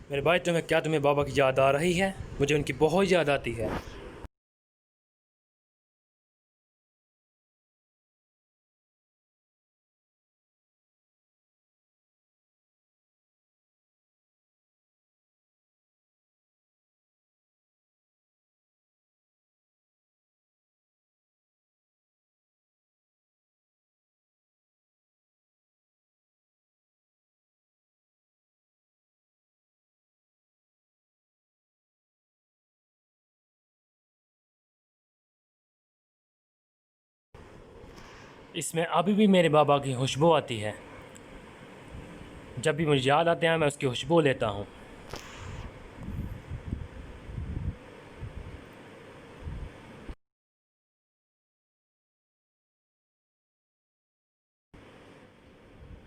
मेरे भाई तुम्हें बाबा की याद आ रही है? मुझे उनकी बहुत याद आती है। इसमें अभी भी मेरे बाबा की खुशबू आती है। जब भी मुझे याद आते हैं मैं उसकी खुशबू लेता हूँ।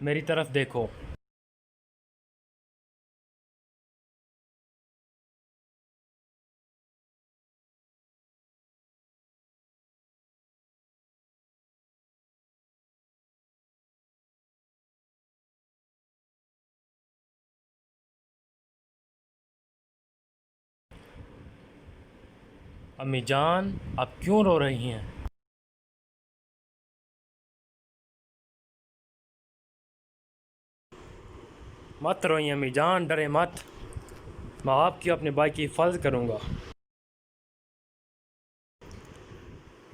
मेरी तरफ देखो। अम्मी जान, आप क्यों रो रही हैं? मत रोइए अम्मी जान, डरे मत। मैं आपकी अपने भाई की हिफाजत करूँगा।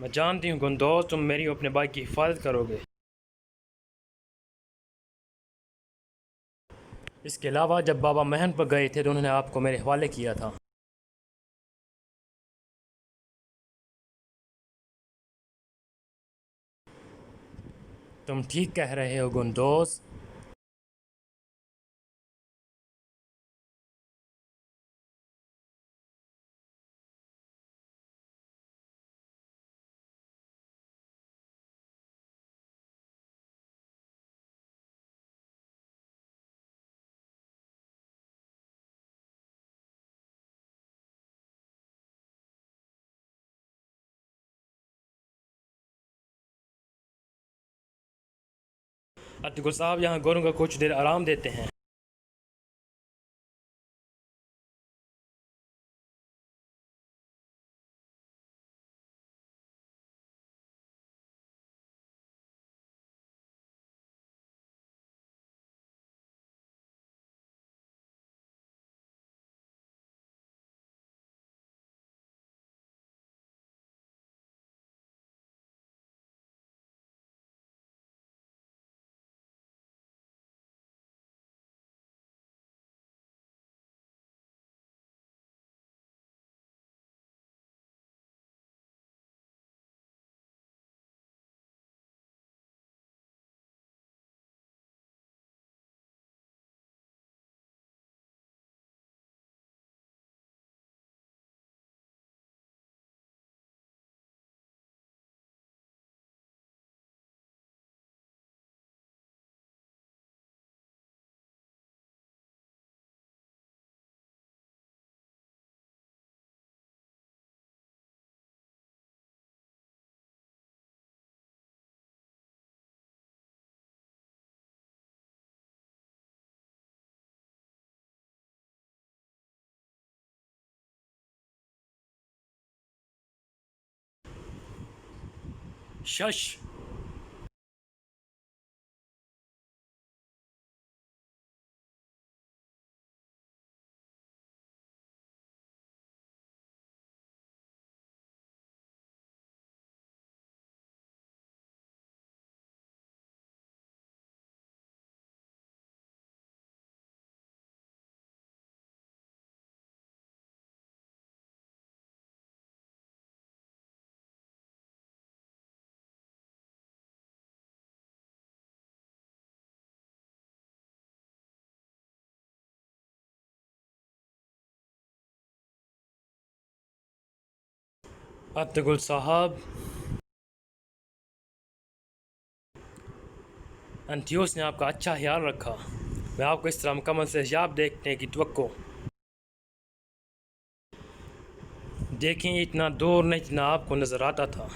मैं जानती हूँ गुंदोज, तुम मेरी अपने भाई की हिफाजत करोगे। इसके अलावा जब बाबा महन पर गए थे तो उन्होंने आपको मेरे हवाले किया था। तुम ठीक कह रहे हो गुंदोज। अतिकुल साहब, यहाँ गोरों को कुछ देर आराम देते हैं। शश। अतिकुल साहब, एंथियोस ने आपका अच्छा ख्याल रखा। मैं आपको इस तरह मुकम्मल सेहयाब देखने की तवक्को। देखें, इतना दूर नहीं जितना आपको नज़र आता था।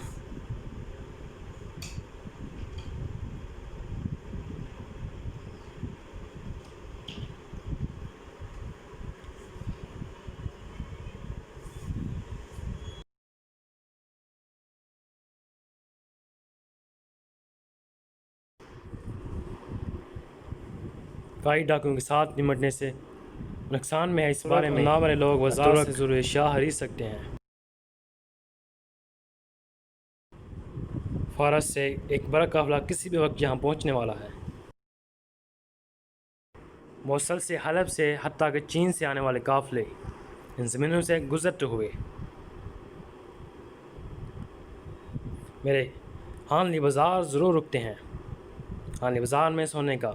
कई डाकुओं के साथ निपटने से नुकसान में है। इस बारे में ना वाले लोग बाजार से ज़रूरी अशिया खरीद सकते हैं। फारस से एक बड़ा काफिला किसी भी वक्त यहाँ पहुँचने वाला है। मौसल से, हलब से, हत्ता कि चीन से आने वाले काफिले इन ज़मीनों से गुजरते हुए मेरे हानली बाज़ार ज़रूर रुकते हैं। हानली बाज़ार में सोने का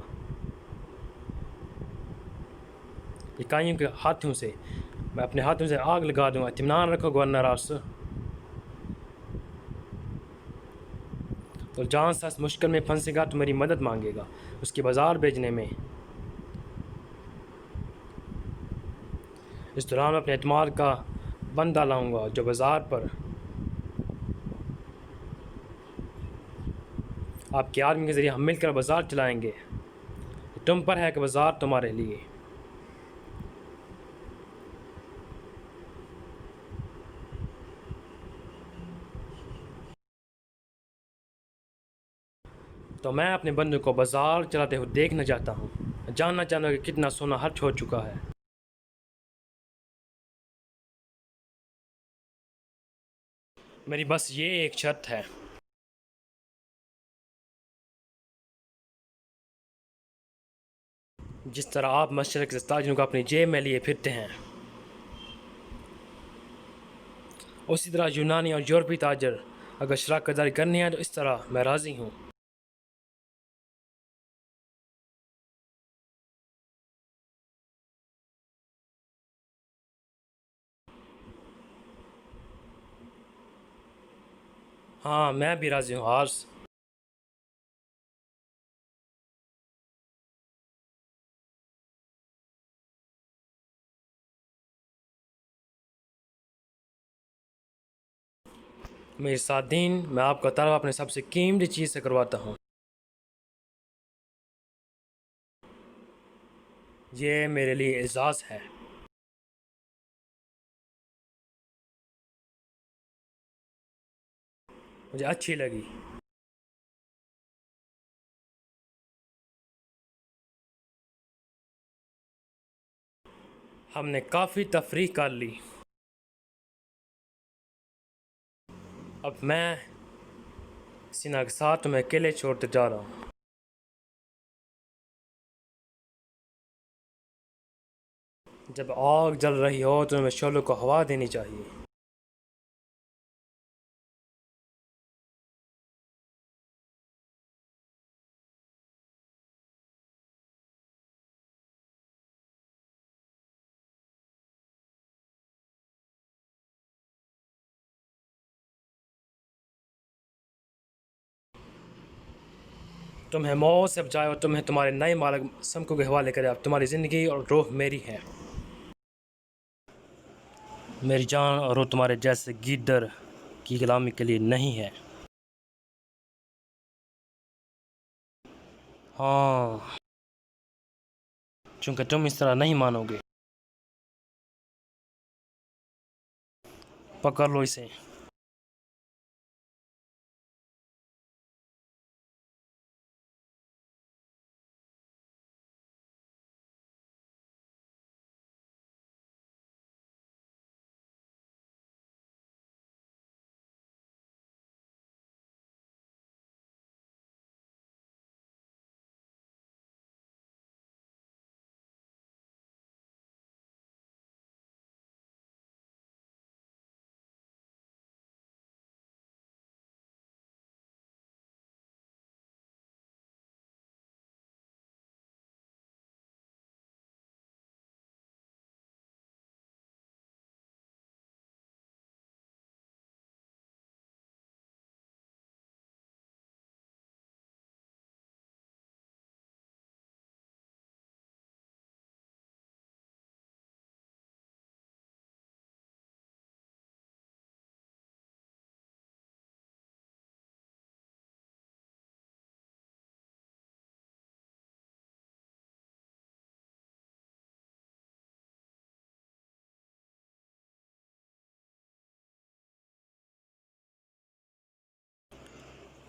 इकाइयों के हाथों से मैं अपने हाथों से आग लगा दूंगा। इत्मीनान रखो गवर्नर आर्सर। तो जहाँ सास मुश्किल में फंसेगा तो मेरी मदद मांगेगा उसके बाज़ार भेजने में। इस दौरान मैं अपने एतमाद का बंदा लाऊंगा जो बाज़ार पर आपके आदमी के ज़रिए हम मिलकर बाज़ार चलाएंगे। तुम पर है कि बाज़ार तुम्हारे लिए। तो मैं अपने बंदों को बाज़ार चलाते हुए देखना चाहता हूँ। जानना चाहता हूँ कि कितना सोना खर्च हो चुका है। मेरी बस ये एक शर्त है। जिस तरह आप मशरक़ से ताजरों को अपनी जेब में लिए फिरते हैं, उसी तरह यूनानी और यूरोपीय ताजर अगर शराकत करनी है तो इस तरह मैं राज़ी हूँ। हाँ, मैं भी राज़ी हूँ आर्स। मेरे साथ दिन मैं आपका तलब अपने सबसे कीमती चीज़ से करवाता हूँ। ये मेरे लिए एजाज़ है। मुझे अच्छी लगी। हमने काफ़ी तफरीह कर ली। अब मैं सीना के साथ तुम्हें अकेले छोड़ते जा रहा हूँ। जब आग जल रही हो तो तुम्हें शोलों को हवा देनी चाहिए। तुम्हें मौत से बचाए और तुम्हें तुम्हारे नए मालिक समको के हवाले करे। अब तुम्हारी ज़िंदगी और रूह मेरी है। मेरी जान और रूह तुम्हारे जैसे गीदड़ की गुलामी के लिए नहीं है। हाँ, चूँकि तुम इस तरह नहीं मानोगे। पकड़ लो इसे।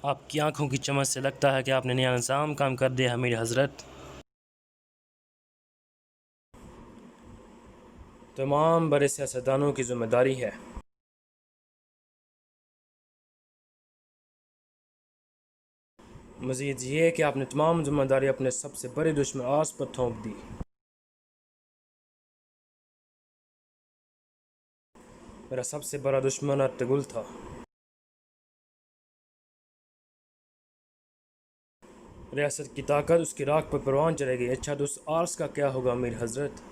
आपकी आंखों की चमक से लगता है कि आपने नया निज़ाम काम कर दिया है मेरी हज़रत। तमाम बड़े सियासतदानों की जिम्मेदारी है। मज़ीद ये कि आपने तमाम जिम्मेदारी अपने सबसे बड़े दुश्मन आस पर थोप दी। मेरा सबसे बड़ा दुश्मन अर्तुगरुल था। रियासत की ताकत उसकी राख पर परवान चलेगी। अच्छा तो उस आर्स का क्या होगा अमीर हजरत?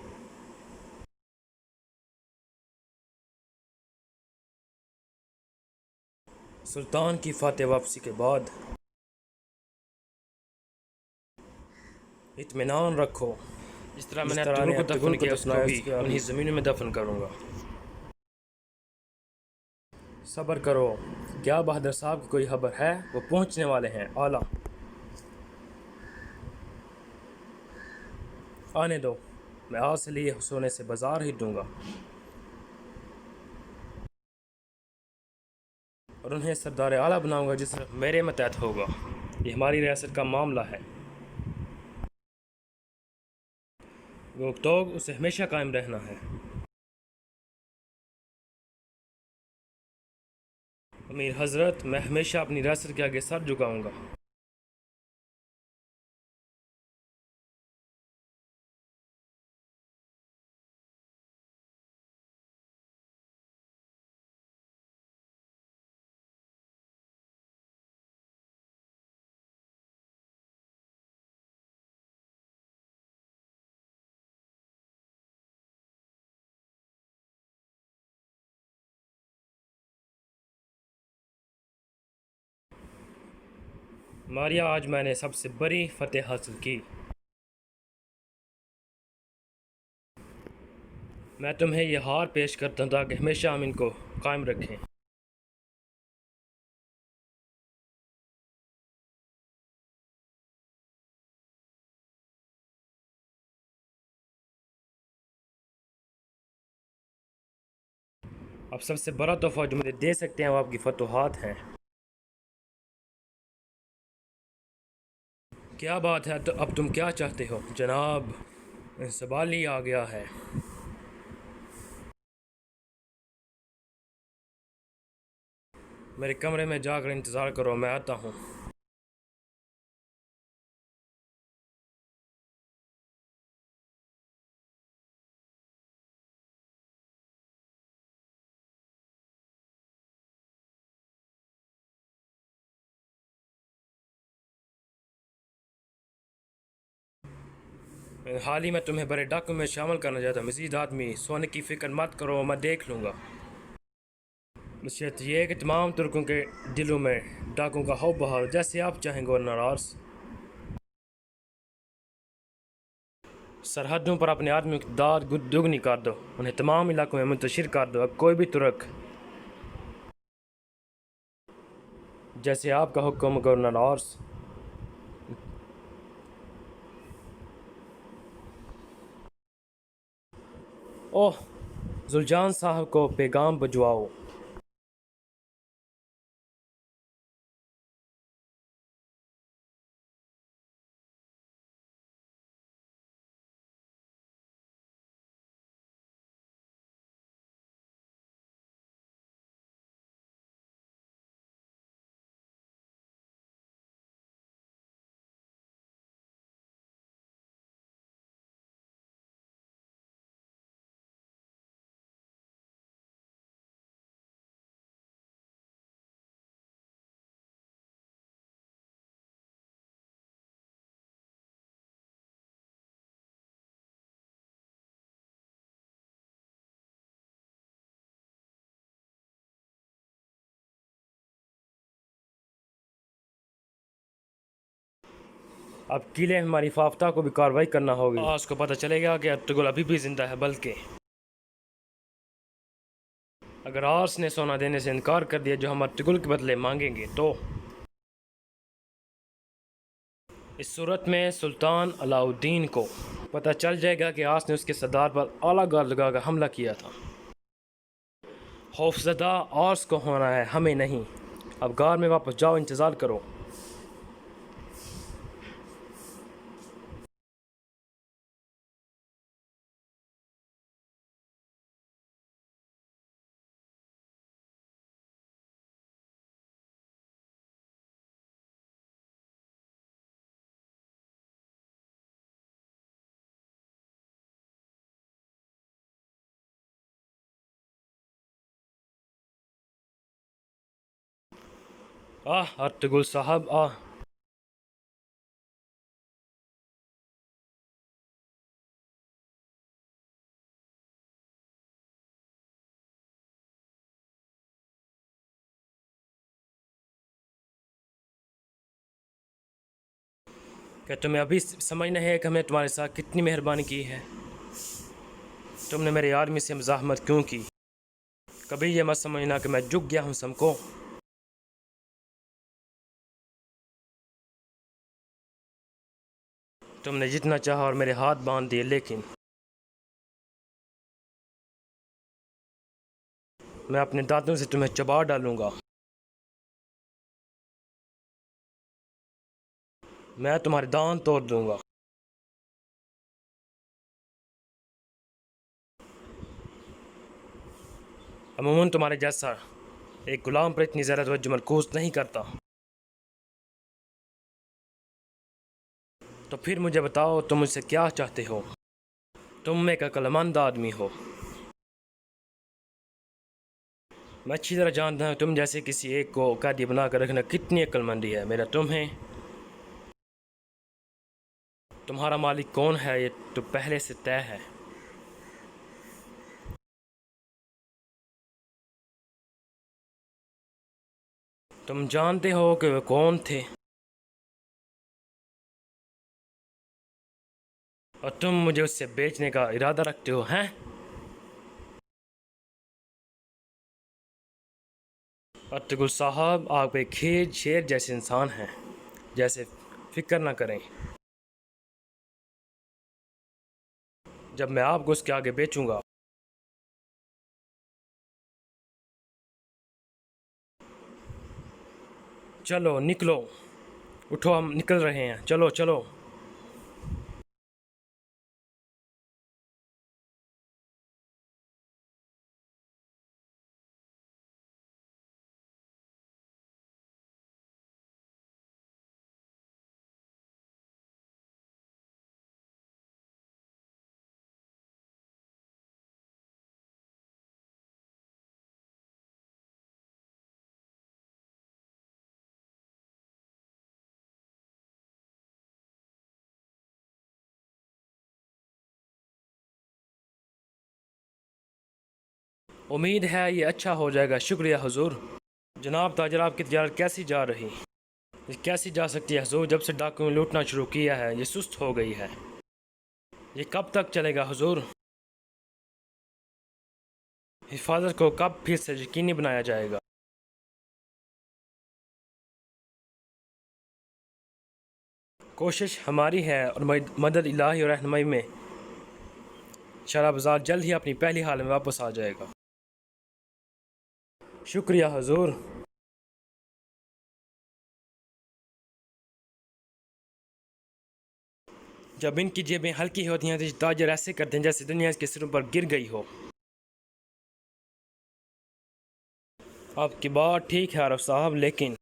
सुल्तान की फातह वापसी के बाद इत्मीनान रखो। जिस तरह मैंने अर्तुगरुल को दफन किया उसको भी उन्हीं ज़मीनों में दफन करूँगा। सब्र करो। क्या बहादुर साहब की कोई खबर है? वो पहुँचने वाले हैं। आला आने दो। मैं आज से लिए सोने से बाजार ही दूंगा और उन्हें सरदार आला बनाऊंगा जिस मेरे मतहत होगा। ये हमारी रियासत का मामला है। गोकतोग उसे हमेशा कायम रहना है। अमीर हजरत मैं हमेशा अपनी रियासत के आगे सर झुकाऊंगा। मारिया आज मैंने सबसे बड़ी फतेह हासिल की। मैं तुम्हें यह हार पेश करता हूँ ताकि हमेशा हम इनको कायम रखें। अब सबसे बड़ा तोहफा जो मुझे दे सकते हैं वो आपकी फतूहात हैं। क्या बात है? तो अब तुम क्या चाहते हो जनाब? सवाली आ गया है। मेरे कमरे में जाकर इंतज़ार करो, मैं आता हूँ। हाल ही में तुम्हें बड़े डाकू में शामिल करना चाहता हूँ। मज़ीद आदमी सोने की फ़िक्र मत करो, मैं देख लूँगा। नसीहत ये है कि तमाम तुर्कों के दिलों में डाकुओं का खौफ बहाल जैसे आप चाहें गवर्नर आर्स। सरहदों पर अपने आदमियों की दाद दुगनी कर दो। उन्हें तमाम इलाकों में मुंतशिर कर दो। अब कोई भी तुर्क जैसे आपका हुक्म गवर्नर आर्स। ओह जुलजान साहब को पैगाम भिजवाओ। अब किले में हमारी फाफ्ता को भी कार्रवाई करना होगी। आज को पता चलेगा कि अर्तुगरुल अभी भी जिंदा है। बल्कि अगर आर्स ने सोना देने से इनकार कर दिया जो हम अर्तुगरुल के बदले मांगेंगे तो इस सूरत में सुल्तान अलाउद्दीन को पता चल जाएगा कि आर्स ने उसके सरदार पर आला गार लगाकर हमला किया था। खौफजदा आर्स को होना है, हमें नहीं। अब गार में वापस जाओ, इंतज़ार करो। अर्तुगरुल साहब क्या तुम्हें अभी समझना है कि हमने तुम्हारे साथ कितनी मेहरबानी की है? तुमने मेरे आदमी से मज़ाहमत क्यों की? कभी ये मत समझना कि मैं झुक गया हूँ सबको। तुमने जितना चाहा और मेरे हाथ बांध दिए, लेकिन मैं अपने दांतों से तुम्हें चबा डालूंगा। मैं तुम्हारे दांत तोड़ दूंगा। अमूमन तुम्हारे जैसा एक गुलाम पर इतनी ज़्यादा तवज्जो मरकूज़ नहीं करता। तो फिर मुझे बताओ, तुम मुझसे क्या चाहते हो? तुम एक अक्लमंद आदमी हो। मैं अच्छी तरह जानता हूँ तुम जैसे किसी एक को कैदी बना कर रखना कितनी अक्लमंदी है। मेरा तुम्हें तुम्हारा मालिक कौन है ये तो पहले से तय है। तुम जानते हो कि वे कौन थे, और तुम मुझे उससे बेचने का इरादा रखते हो, हैं? अर्तुगरुल साहब, आप एक खेत शेर जैसे इंसान हैं। जैसे फिक्र ना करें, जब मैं आपको उसके आगे बेचूंगा चलो निकलो, उठो, हम निकल रहे हैं, चलो चलो। उम्मीद है ये अच्छा हो जाएगा। शुक्रिया हुजूर। जनाब ताजर, आपकी तजारत कैसी जा रही? ये कैसी जा सकती है हुजूर? जब से डाकुओं ने लूटना शुरू किया है ये सुस्त हो गई है। ये कब तक चलेगा हुजूर? हिफाजत को कब फिर से यकीनी बनाया जाएगा? कोशिश हमारी है और मदद इलाही और रहनुमाई में शराब बाजार जल्द ही अपनी पहली हाल में वापस आ जाएगा। शुक्रिया हुजूर। जब इनकी जेबें हल्की होती हैं तो ताजर ऐसे करते हैं जैसे दुनिया इसके सिरों पर गिर गई हो। आपकी बात ठीक है आरफ साहब, लेकिन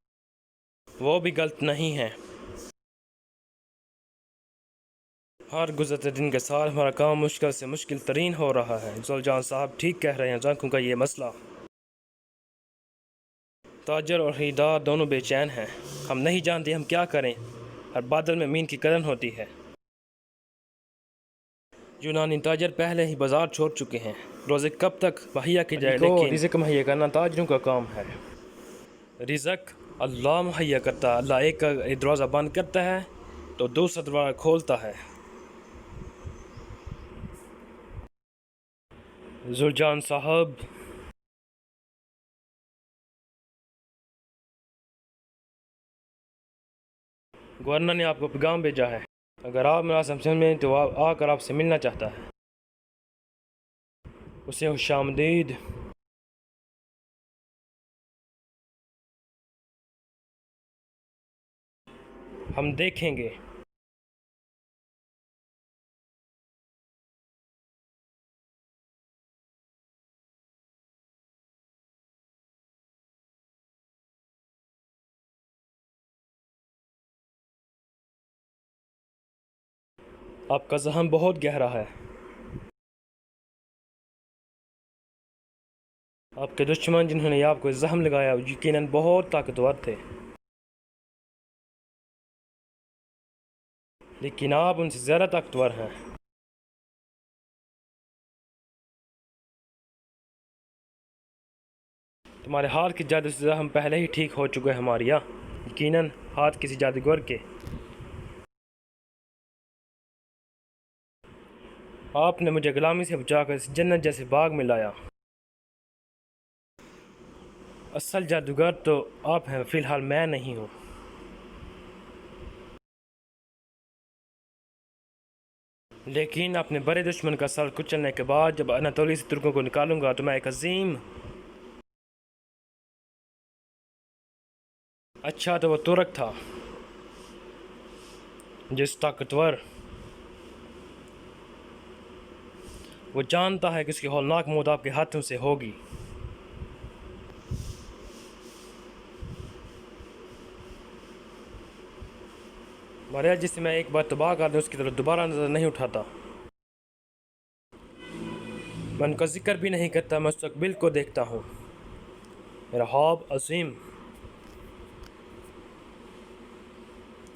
वो भी गलत नहीं है। हर गुजरते दिन के साथ हमारा काम मुश्किल से मुश्किल तरीन हो रहा है। जुलजान साहब ठीक कह रहे हैं। जानकू का ये मसला, ताजर और खरीदार दोनों बेचैन हैं। हम नहीं जानते हम क्या करें। हर बादल में मीन की कदर होती है। यूनानी ताजर पहले ही बाजार छोड़ चुके हैं। रोज़े कब तक मुहैया की जाए, लेकिन रिज़्क मुहैया करना ताजरों का काम है। रिज़्क अल्लाह मुहैया करता है। अल्लाह एक का दरवाज़ा बंद करता है तो दूसरा दरवाज़ा खोलता है। जुलजान साहब, गवर्नर ने आपको पैगाम भेजा है। अगर आप मेरा समझ में तो आकर आपसे मिलना चाहता है। उसे खुशामदीद। हम देखेंगे। आपका जहम बहुत गहरा है। आपके दुश्मन जिन्होंने आपको जहम लगाया यकीनन बहुत ताकतवर थे। लेकिन आप उनसे ज़्यादा ताकतवर हैं। तुम्हारे हाथ की जादू से हम पहले ही ठीक हो चुके हैं हमारिया, यकीनन हाथ किसी जादूगर के। आपने मुझे गुलामी से बचाकर इस जन्नत जैसे बाग में लाया। असल जादूगर तो आप हैं, फ़िलहाल मैं नहीं हूँ। लेकिन अपने बड़े दुश्मन का सर कुचलने के बाद जब अनातोली से तुर्कों को निकालूंगा तो मैं एक अजीम। अच्छा, तो वो तुर्क था जिस ताकतवर। वो जानता है कि उसकी हौलनाक मौत आपके हाथों से होगी। मरिया जिसे मैं एक बार तबाह कर दूं उसकी तरफ दोबारा नजर नहीं उठाता। मैं उनका जिक्र भी नहीं करता, मैं मुस्तकबिल को देखता हूँ। मेरा ख्वाब अजीम।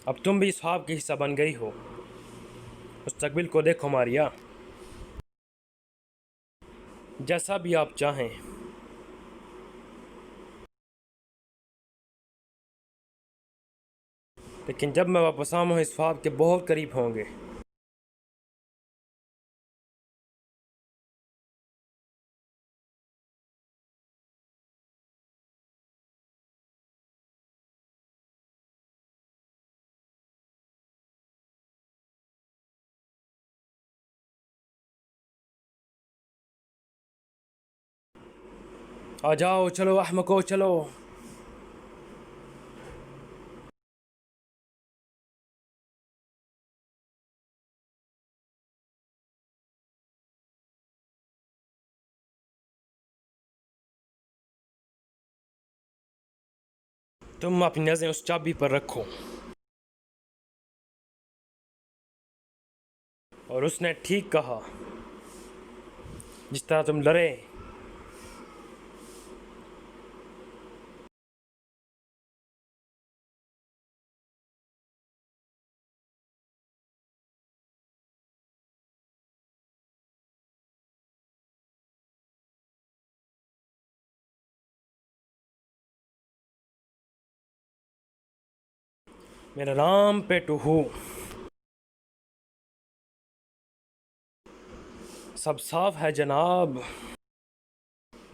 अब तुम भी इस ख्वाब की हिस्सा बन गई हो। मुस्तकबिल को देखो मारिया, जैसा भी आप चाहें। लेकिन जब मैं वापस आऊँ इस ख्वाब के बहुत करीब होंगे। आ जाओ, चलो अहमको, चलो। तुम अपनी नज़रें उस चाबी पर रखो। और उसने ठीक कहा, जिस तरह तुम डरे। मेरा नाम पेटू हूँ। सब साफ है जनाब,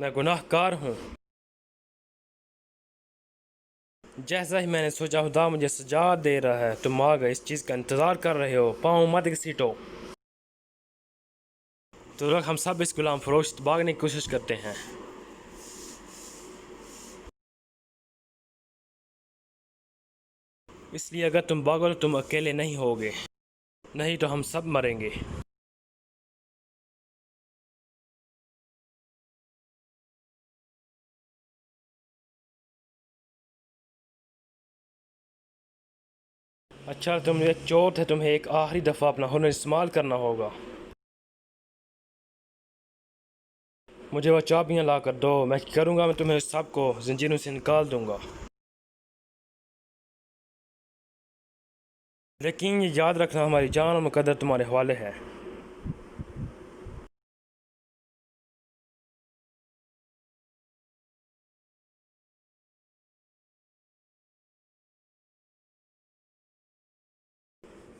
मैं गुनाहगार हूँ। जैसा ही मैंने सोचा खुदा मुझे सजा दे रहा है। तुम आ गए, इस चीज़ का इंतज़ार कर रहे हो। पाँव मत घसीटो। तो लोग हम सब इस गुलाम फरोश भागने की कोशिश करते हैं। इसलिए अगर तुम भागो तो तुम अकेले नहीं होगे, नहीं तो हम सब मरेंगे। अच्छा, तुम एक चोट है, तुम्हें एक आखिरी दफ़ा अपना हुनर इस्तेमाल करना होगा। मुझे वो चाबियाँ ला कर दो, मैं करूँगा, मैं तुम्हें सबको जंजीरों से निकाल दूँगा। लेकिन ये याद रखना, हमारी जान और मुकद्दर तुम्हारे हवाले है।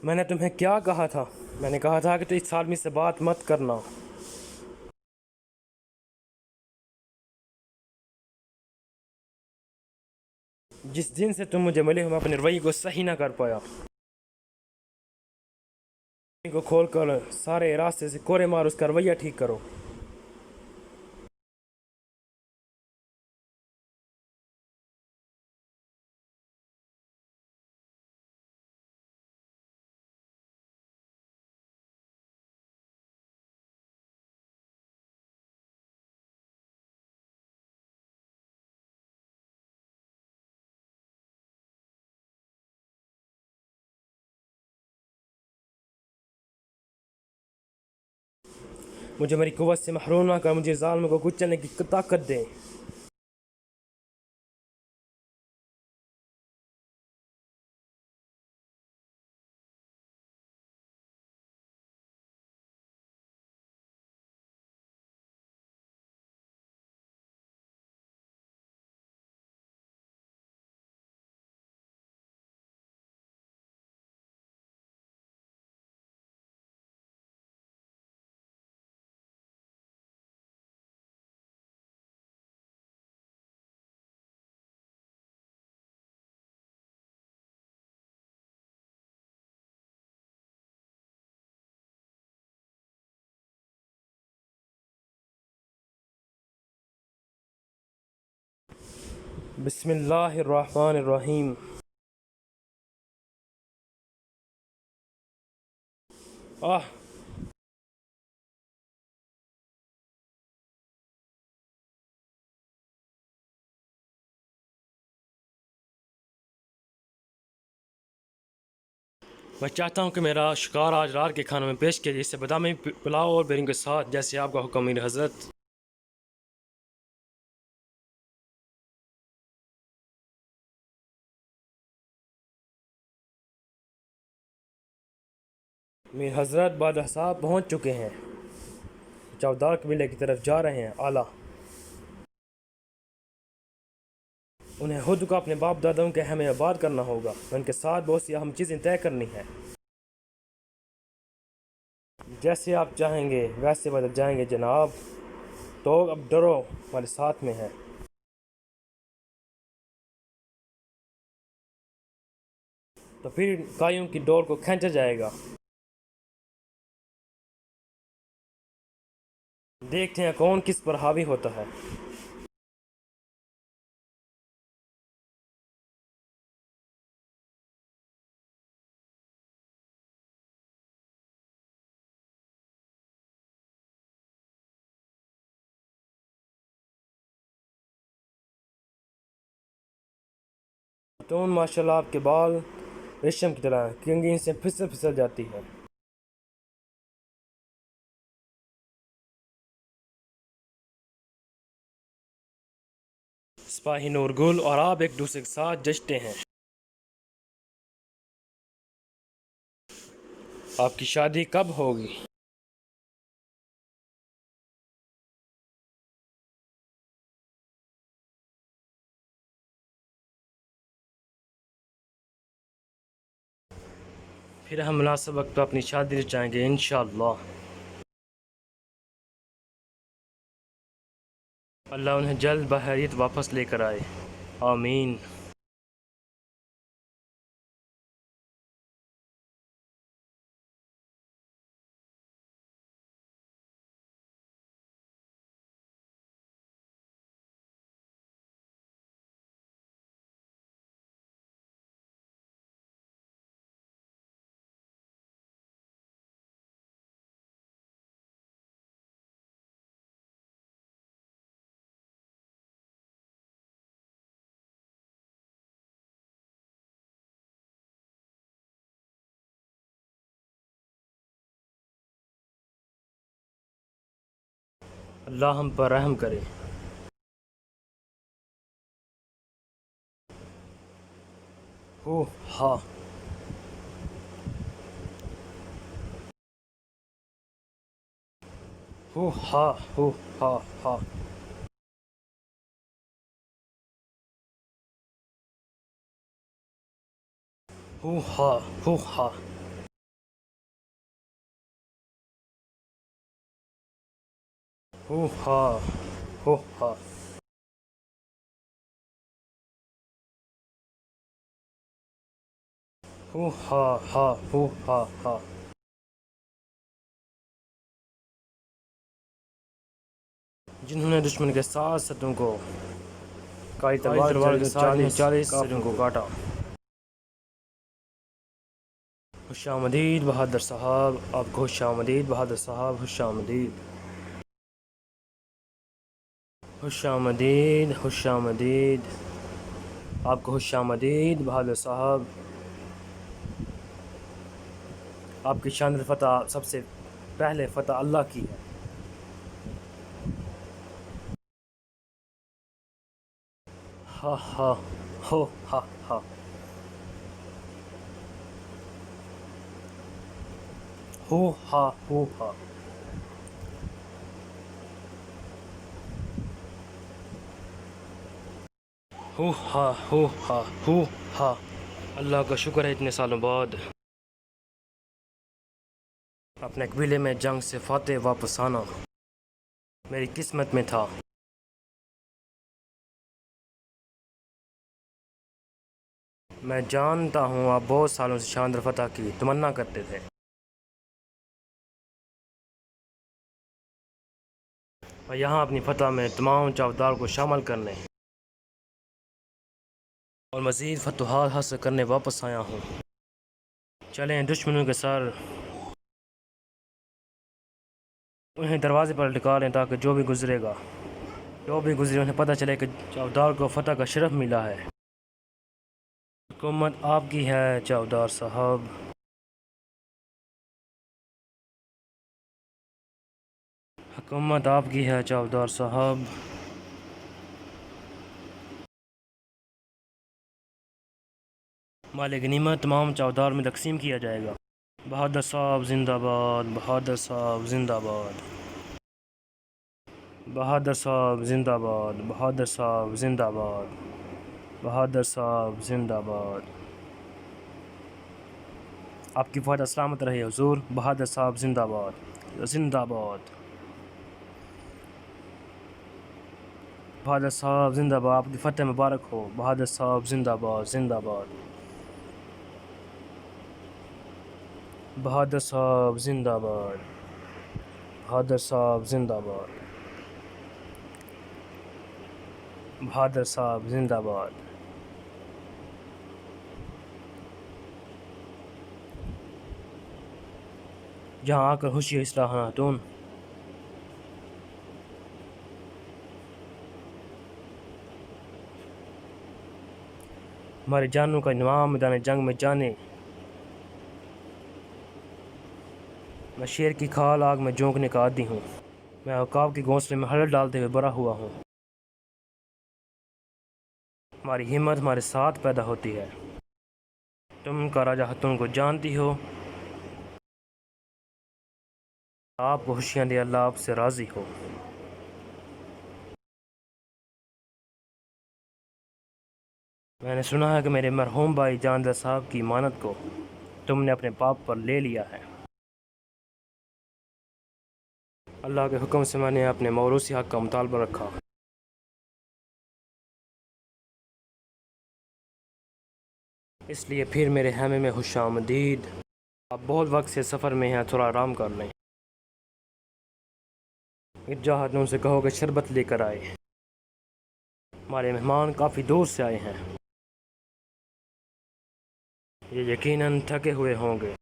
मैंने तुम्हें क्या कहा था? मैंने कहा था कि तो इस आदमी से बात मत करना। जिस दिन से तुम मुझे मिले हो मैं अपने रवैये को सही ना कर पाया। को खोल कर सारे रास्ते से कोरे मार उसका रवैया ठीक करो। मुझे मेरी कुव्वत से महरूम ना कर, मुझे जालिम को कुचलने की ताकत दे। बिस्मिल्लाहिर्रहमानिर्रहीम। आह मैं चाहता हूँ कि मेरा शिकार आज रात के खाने में पेश किया जाए, इससे बादामी पुलाव और बेरिंग के साथ, जैसे आपका हुक्म मेरी हज़रत। मेरे हज़रत बादशाह साहब पहुँच चुके हैं, चौदार कबीले की तरफ जा रहे हैं। आला उन्हें खुद को अपने बाप दादाओं के हमें आबाद करना होगा, उनके साथ बहुत सी अहम चीज़ें तय करनी हैं। जैसे आप चाहेंगे वैसे बदल जाएंगे जनाब। तो अब डरो, हमारे साथ में है। तो फिर कायों की डोर को खींचा जाएगा। देखते हैं कौन किस पर हावी होता है। तो माशाल्लाह आपके बाल रेशम की तरह कंगनी से फिसल फिसल जाती है। सिपाही नूरगुल और आप एक दूसरे के साथ जचते हैं। आपकी शादी कब होगी? फिर हम मुनासिब वक्त पर अपनी शादी रचाएंगे इंशाअल्लाह। अल्लाह उन्हें जल्द बहरियत वापस लेकर आए, आमीन। अल्लाह हम पर रहम करे। हो हा हो हा हो हा हा हो हा हो हा हो हा हो हा हो हा हा हो हा हा। जिन्होंने दुश्मन के साथ शत्रुओं को काली तलवार के साथ 40 सरों को काटा। खुशामदीद बहादुर साहब, आपको खुशामदीद बहादुर साहब, खुशामदीद खुशामदीद खुशामदीद, आपको खुशामदीद बहादुर साहब। आपकी शानदार फतह सबसे पहले फतह अल्लाह की है। हा हा हो हा हा हो हा हो हा हो हा हो हा हो हा। अल्लाह का शुक्र है इतने सालों बाद अपने कबीले में जंग से फातेह वापस आना मेरी किस्मत में था। मैं जानता हूँ आप बहुत सालों से शानदार फतह की तमन्ना करते थे, और यहाँ अपनी फतह में तमाम चावदार को शामिल करने और मज़ीद फतूहात हासिल करने वापस आया हूँ। चलें दुश्मनों के सर उन्हें दरवाजे पर लटका लें ताकि जो भी गुजरे उन्हें पता चले कि चौधार को फतह का शरफ मिला है। हुकूमत आपकी है चौधार साहब। हुकूमत आपकी है चौधार साहब। माल गनीमत तमाम चौधार में तकसीम किया जाएगा। बहादुर साहब जिंदाबाद, बहादुर साहब जिंदाबाद, बहादुर साहब जिंदाबाद, बहादुर साहब जिंदाबाद, बहादुर साहब जिंदाबाद। आपकी फ़ौज सलामत रहे हुजूर। बहादुर साहब जिंदाबाद, जिंदाबाद। बहादुर साहब जिंदाबाद, आपकी फ़तह मुबारक हो। बहादुर साहब जिंदाबाद, जिंदाबाद। बहादुर साहब जिंदाबाद, बहादुर साहब जिंदाबाद, बहादुर साहब जिंदाबाद। जहाँ आकर खुशी इसलाह खातून। हमारे जानों का इनाम मैदान जंग में जाने। मैं शेर की खाल आग में झोंकने का आदी हूँ। मैं औकाब के घोंसले में हलर डालते हुए बड़ा हुआ हूँ। हमारी हिम्मत हमारे साथ पैदा होती है। तुम का राजा हतून को जानती हो। आपको खुशियाँ दे अल्लाह आपसे राज़ी हो। मैंने सुना है कि मेरे मरहूम भाई जानदार साहब की इमानत को तुमने अपने पाप पर ले लिया है। अल्लाह के हुक्म से मैंने अपने मौरूसी हक़ का मुतालबा रखा। इसलिए फिर मेरे हैमे में खुशामदीद। आप बहुत वक्त से सफ़र में हैं, थोड़ा आराम कर लें। मिर्जा खातून से कहो कि शरबत लेकर आए। हमारे मेहमान काफ़ी दूर से आए हैं। ये यकीनन थके हुए होंगे।